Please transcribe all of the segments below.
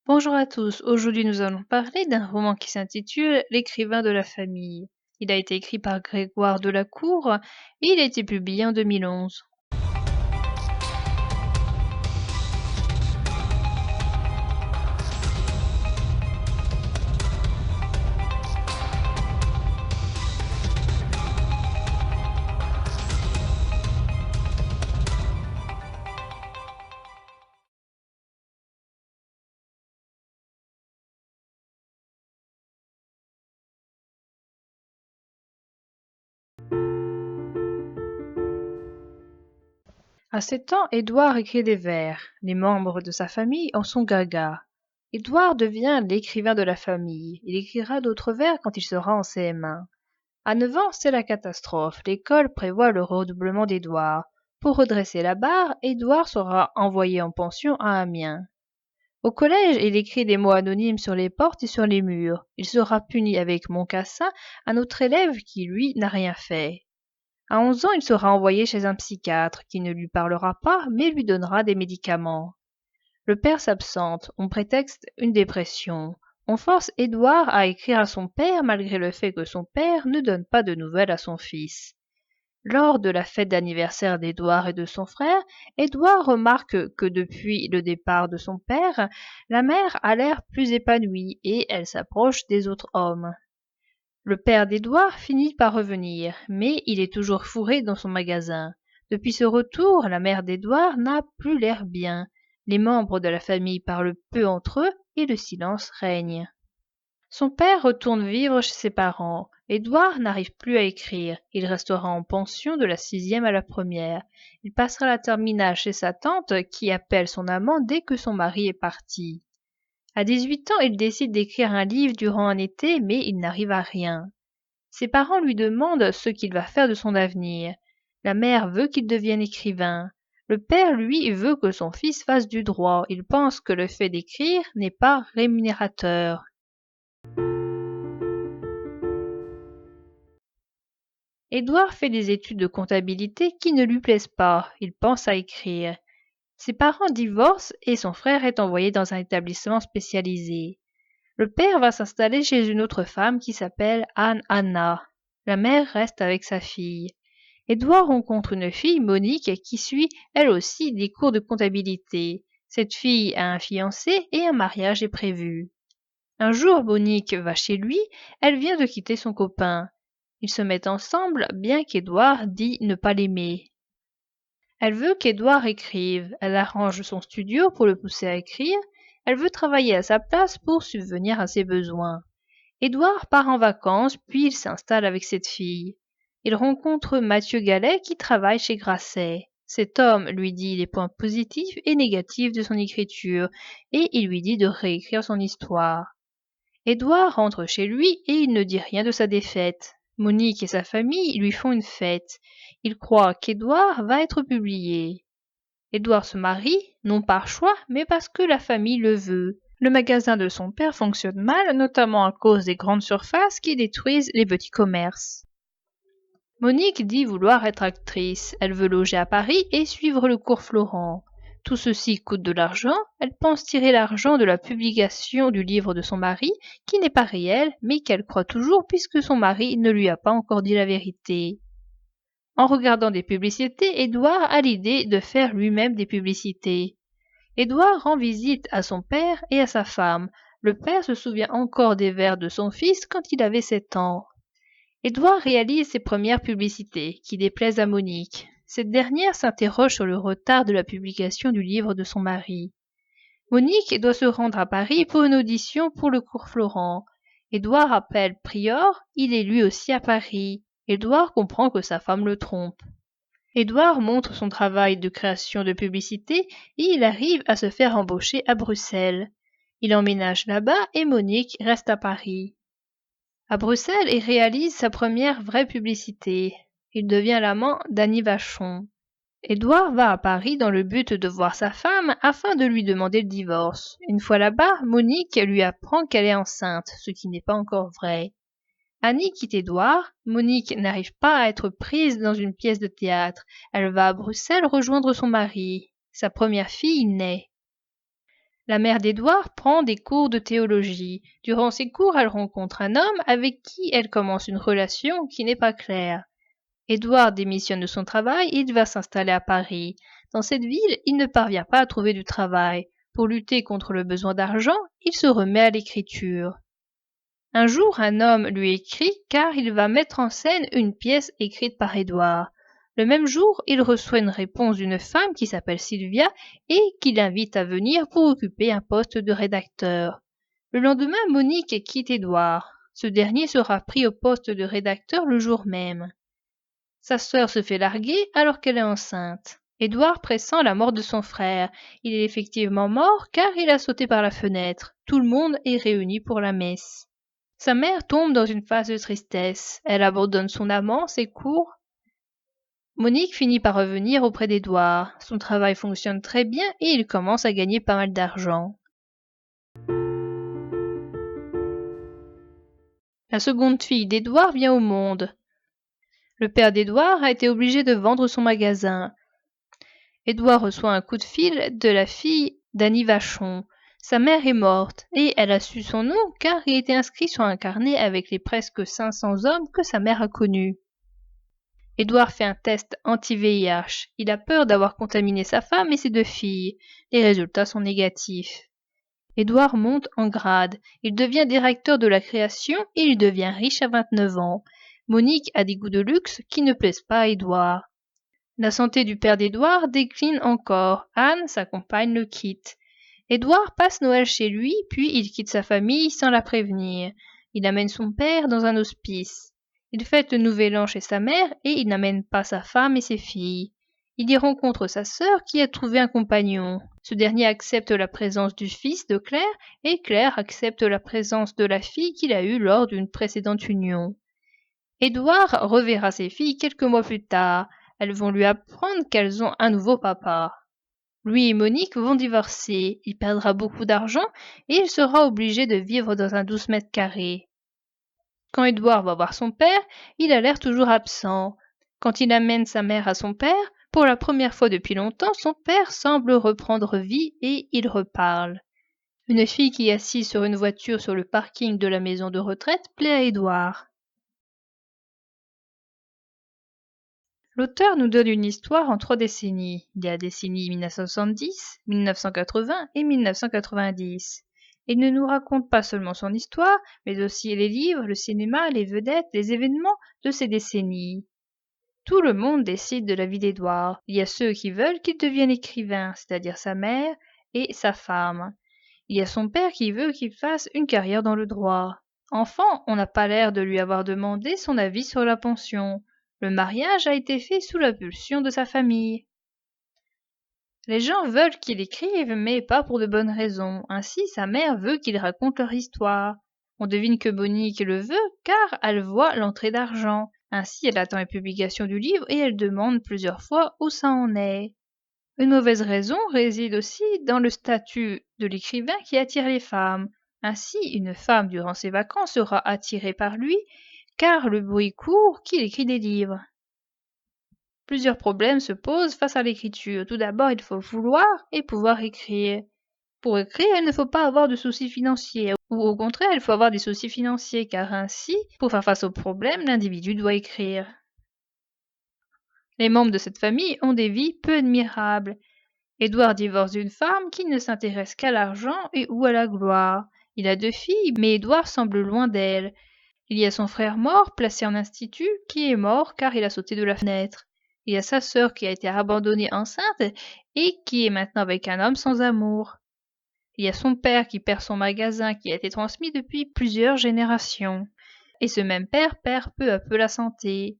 Bonjour à tous, aujourd'hui nous allons parler d'un roman qui s'intitule L'écrivain de la famille. Il a été écrit par Grégoire Delacour et il a été publié en 2011. À 7 ans, Édouard écrit des vers. Les membres de sa famille en sont gaga. Édouard devient l'écrivain de la famille. Il écrira d'autres vers quand il sera en CM1. À 9 ans, c'est la catastrophe. L'école prévoit le redoublement d'Édouard. Pour redresser la barre, Édouard sera envoyé en pension à Amiens. Au collège, il écrit des mots anonymes sur les portes et sur les murs. Il sera puni avec Moncassin, un autre élève qui, lui, n'a rien fait. À 11 ans, il sera envoyé chez un psychiatre qui ne lui parlera pas, mais lui donnera des médicaments. Le père s'absente, on prétexte une dépression. On force Édouard à écrire à son père malgré le fait que son père ne donne pas de nouvelles à son fils. Lors de la fête d'anniversaire d'Édouard et de son frère, Édouard remarque que depuis le départ de son père, la mère a l'air plus épanouie et elle s'approche des autres hommes. Le père d'Édouard finit par revenir, mais il est toujours fourré dans son magasin. Depuis ce retour, la mère d'Édouard n'a plus l'air bien. Les membres de la famille parlent peu entre eux et le silence règne. Son père retourne vivre chez ses parents. Édouard n'arrive plus à écrire. Il restera en pension de la sixième à la première. Il passera la terminale chez sa tante qui appelle son amant dès que son mari est parti. À 18 ans, il décide d'écrire un livre durant un été, mais il n'arrive à rien. Ses parents lui demandent ce qu'il va faire de son avenir. La mère veut qu'il devienne écrivain. Le père, lui, veut que son fils fasse du droit. Il pense que le fait d'écrire n'est pas rémunérateur. Édouard fait des études de comptabilité qui ne lui plaisent pas. Il pense à écrire. Ses parents divorcent et son frère est envoyé dans un établissement spécialisé. Le père va s'installer chez une autre femme qui s'appelle Anna. La mère reste avec sa fille. Édouard rencontre une fille, Monique, qui suit elle aussi des cours de comptabilité. Cette fille a un fiancé et un mariage est prévu. Un jour, Monique va chez lui, elle vient de quitter son copain. Ils se mettent ensemble, bien qu'Édouard dit ne pas l'aimer. Elle veut qu'Édouard écrive, elle arrange son studio pour le pousser à écrire, elle veut travailler à sa place pour subvenir à ses besoins. Édouard part en vacances, puis il s'installe avec cette fille. Il rencontre Mathieu Gallet qui travaille chez Grasset. Cet homme lui dit les points positifs et négatifs de son écriture, et il lui dit de réécrire son histoire. Édouard rentre chez lui et il ne dit rien de sa défaite. Monique et sa famille lui font une fête. Ils croient qu'Édouard va être publié. Édouard se marie, non par choix, mais parce que la famille le veut. Le magasin de son père fonctionne mal, notamment à cause des grandes surfaces qui détruisent les petits commerces. Monique dit vouloir être actrice. Elle veut loger à Paris et suivre le cours Florent. Tout ceci coûte de l'argent. Elle pense tirer l'argent de la publication du livre de son mari, qui n'est pas réel, mais qu'elle croit toujours puisque son mari ne lui a pas encore dit la vérité. En regardant des publicités, Édouard a l'idée de faire lui-même des publicités. Édouard rend visite à son père et à sa femme. Le père se souvient encore des vers de son fils quand il avait 7 ans. Édouard réalise ses premières publicités, qui déplaisent à Monique. Cette dernière s'interroge sur le retard de la publication du livre de son mari. Monique doit se rendre à Paris pour une audition pour le cours Florent. Édouard appelle Prior, il est lui aussi à Paris. Édouard comprend que sa femme le trompe. Édouard montre son travail de création de publicité et il arrive à se faire embaucher à Bruxelles. Il emménage là-bas et Monique reste à Paris. À Bruxelles, il réalise sa première vraie publicité. Il devient l'amant d'Annie Vachon. Édouard va à Paris dans le but de voir sa femme afin de lui demander le divorce. Une fois là-bas, Monique lui apprend qu'elle est enceinte, ce qui n'est pas encore vrai. Annie quitte Édouard. Monique n'arrive pas à être prise dans une pièce de théâtre. Elle va à Bruxelles rejoindre son mari. Sa première fille naît. La mère d'Édouard prend des cours de théologie. Durant ces cours, elle rencontre un homme avec qui elle commence une relation qui n'est pas claire. Édouard démissionne de son travail et il va s'installer à Paris. Dans cette ville, il ne parvient pas à trouver du travail. Pour lutter contre le besoin d'argent, il se remet à l'écriture. Un jour, un homme lui écrit car il va mettre en scène une pièce écrite par Édouard. Le même jour, il reçoit une réponse d'une femme qui s'appelle Sylvia et qui l'invite à venir pour occuper un poste de rédacteur. Le lendemain, Monique quitte Édouard. Ce dernier sera pris au poste de rédacteur le jour même. Sa sœur se fait larguer alors qu'elle est enceinte. Édouard pressent la mort de son frère. Il est effectivement mort car il a sauté par la fenêtre. Tout le monde est réuni pour la messe. Sa mère tombe dans une phase de tristesse. Elle abandonne son amant, ses cours. Monique finit par revenir auprès d'Édouard. Son travail fonctionne très bien et il commence à gagner pas mal d'argent. La seconde fille d'Édouard vient au monde. Le père d'Édouard a été obligé de vendre son magasin. Édouard reçoit un coup de fil de la fille d'Annie Vachon. Sa mère est morte et elle a su son nom car il était inscrit sur un carnet avec les presque 500 hommes que sa mère a connus. Édouard fait un test anti-VIH. Il a peur d'avoir contaminé sa femme et ses 2 filles. Les résultats sont négatifs. Édouard monte en grade. Il devient directeur de la création et il devient riche à 29 ans. Monique a des goûts de luxe qui ne plaisent pas à Édouard. La santé du père d'Édouard décline encore. Anne, sa compagne, le quitte. Édouard passe Noël chez lui, puis il quitte sa famille sans la prévenir. Il amène son père dans un hospice. Il fête le nouvel an chez sa mère et il n'amène pas sa femme et ses filles. Il y rencontre sa sœur qui a trouvé un compagnon. Ce dernier accepte la présence du fils de Claire et Claire accepte la présence de la fille qu'il a eue lors d'une précédente union. Édouard reverra ses filles quelques mois plus tard. Elles vont lui apprendre qu'elles ont un nouveau papa. Lui et Monique vont divorcer. Il perdra beaucoup d'argent et il sera obligé de vivre dans un 12 mètres carrés. Quand Édouard va voir son père, il a l'air toujours absent. Quand il amène sa mère à son père, pour la première fois depuis longtemps, son père semble reprendre vie et il reparle. Une fille qui est assise sur une voiture sur le parking de la maison de retraite plaît à Édouard. L'auteur nous donne une histoire en 3 décennies. Il y a la décennie 1970, 1980 et 1990. Il ne nous raconte pas seulement son histoire, mais aussi les livres, le cinéma, les vedettes, les événements de ces décennies. Tout le monde décide de la vie d'Édouard. Il y a ceux qui veulent qu'il devienne écrivain, c'est-à-dire sa mère et sa femme. Il y a son père qui veut qu'il fasse une carrière dans le droit. Enfant, on n'a pas l'air de lui avoir demandé son avis sur la pension. Le mariage a été fait sous la pulsion de sa famille. Les gens veulent qu'il écrive, mais pas pour de bonnes raisons. Ainsi, sa mère veut qu'il raconte leur histoire. On devine que Monique le veut, car elle voit l'entrée d'argent. Ainsi, elle attend la publication du livre et elle demande plusieurs fois où ça en est. Une mauvaise raison réside aussi dans le statut de l'écrivain qui attire les femmes. Ainsi, une femme durant ses vacances sera attirée par lui, car le bruit court qu'il écrit des livres. Plusieurs problèmes se posent face à l'écriture. Tout d'abord, il faut vouloir et pouvoir écrire. Pour écrire, il ne faut pas avoir de soucis financiers, ou au contraire, il faut avoir des soucis financiers, car ainsi, pour faire face aux problèmes, l'individu doit écrire. Les membres de cette famille ont des vies peu admirables. Édouard divorce d'une femme qui ne s'intéresse qu'à l'argent et ou à la gloire. Il a 2 filles, mais Édouard semble loin d'elles. Il y a son frère mort, placé en institut, qui est mort car il a sauté de la fenêtre. Il y a sa sœur qui a été abandonnée enceinte et qui est maintenant avec un homme sans amour. Il y a son père qui perd son magasin qui a été transmis depuis plusieurs générations. Et ce même père perd peu à peu la santé.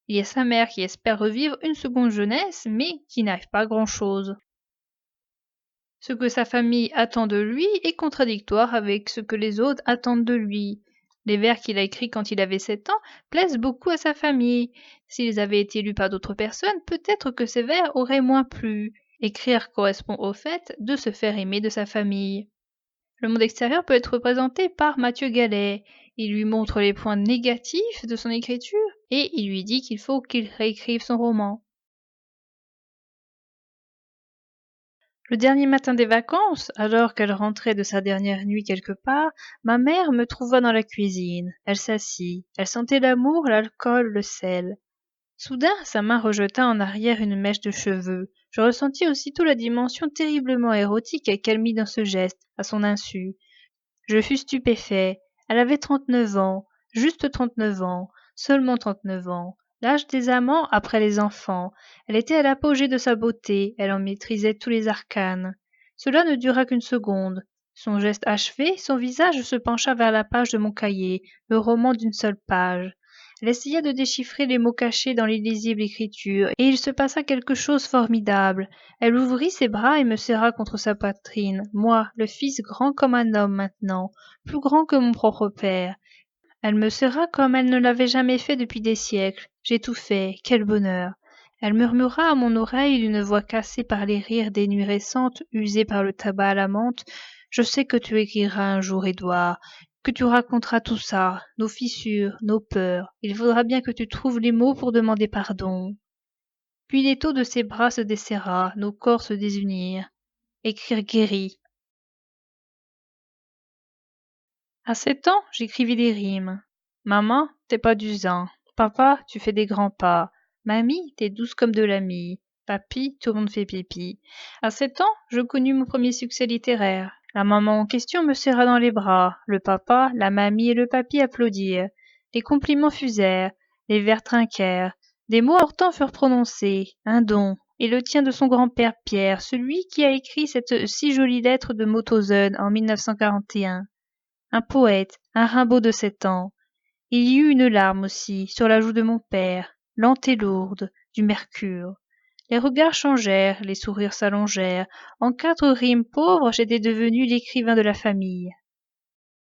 Il y a sa mère qui espère revivre une seconde jeunesse mais qui n'arrive pas à grand-chose. Ce que sa famille attend de lui est contradictoire avec ce que les autres attendent de lui. Les vers qu'il a écrits quand il avait 7 ans plaisent beaucoup à sa famille. S'ils avaient été lus par d'autres personnes, peut-être que ces vers auraient moins plu. Écrire correspond au fait de se faire aimer de sa famille. Le monde extérieur peut être représenté par Mathieu Gallet. Il lui montre les points négatifs de son écriture et il lui dit qu'il faut qu'il réécrive son roman. Le dernier matin des vacances, alors qu'elle rentrait de sa dernière nuit quelque part, ma mère me trouva dans la cuisine. Elle s'assit. Elle sentait l'amour, l'alcool, le sel. Soudain, sa main rejeta en arrière une mèche de cheveux. Je ressentis aussitôt la dimension terriblement érotique qu'elle mit dans ce geste, à son insu. Je fus stupéfait. Elle avait 39 ans, juste 39 ans, seulement 39 ans, l'âge des amants après les enfants. Elle était à l'apogée de sa beauté, elle en maîtrisait tous les arcanes. Cela ne dura qu'une seconde. Son geste achevé, son visage se pencha vers la page de mon cahier, le roman d'une seule page. Elle essaya de déchiffrer les mots cachés dans l'illisible écriture, et il se passa quelque chose formidable. Elle ouvrit ses bras et me serra contre sa poitrine, moi, le fils grand comme un homme maintenant, plus grand que mon propre père. Elle me serra comme elle ne l'avait jamais fait depuis des siècles. J'étouffai, quel bonheur! Elle murmura à mon oreille d'une voix cassée par les rires des nuits récentes, usée par le tabac à la menthe: Je sais que tu écriras un jour, Édouard, que tu raconteras tout ça, nos fissures, nos peurs. Il faudra bien que tu trouves les mots pour demander pardon. Puis l'étau de ses bras se desserra, nos corps se désunirent. Écrire guérit. À 7 ans, j'écrivis des rimes. Maman, t'es pas du zin. Papa, tu fais des grands pas. Mamie, t'es douce comme de la mie. Papy, tout le monde fait pipi. À 7 ans, je connus mon premier succès littéraire. La maman en question me serra dans les bras. Le papa, la mamie et le papy applaudirent. Les compliments fusèrent. Les vers trinquèrent. Des mots importants furent prononcés. Un don. Et le tien de son grand-père Pierre, celui qui a écrit cette si jolie lettre de Mauthausen en 1941. Un poète, un Rimbaud de 7 ans. Il y eut une larme aussi, sur la joue de mon père, lente et lourde, du mercure. Les regards changèrent, les sourires s'allongèrent. En 4 rimes pauvres, j'étais devenu l'écrivain de la famille.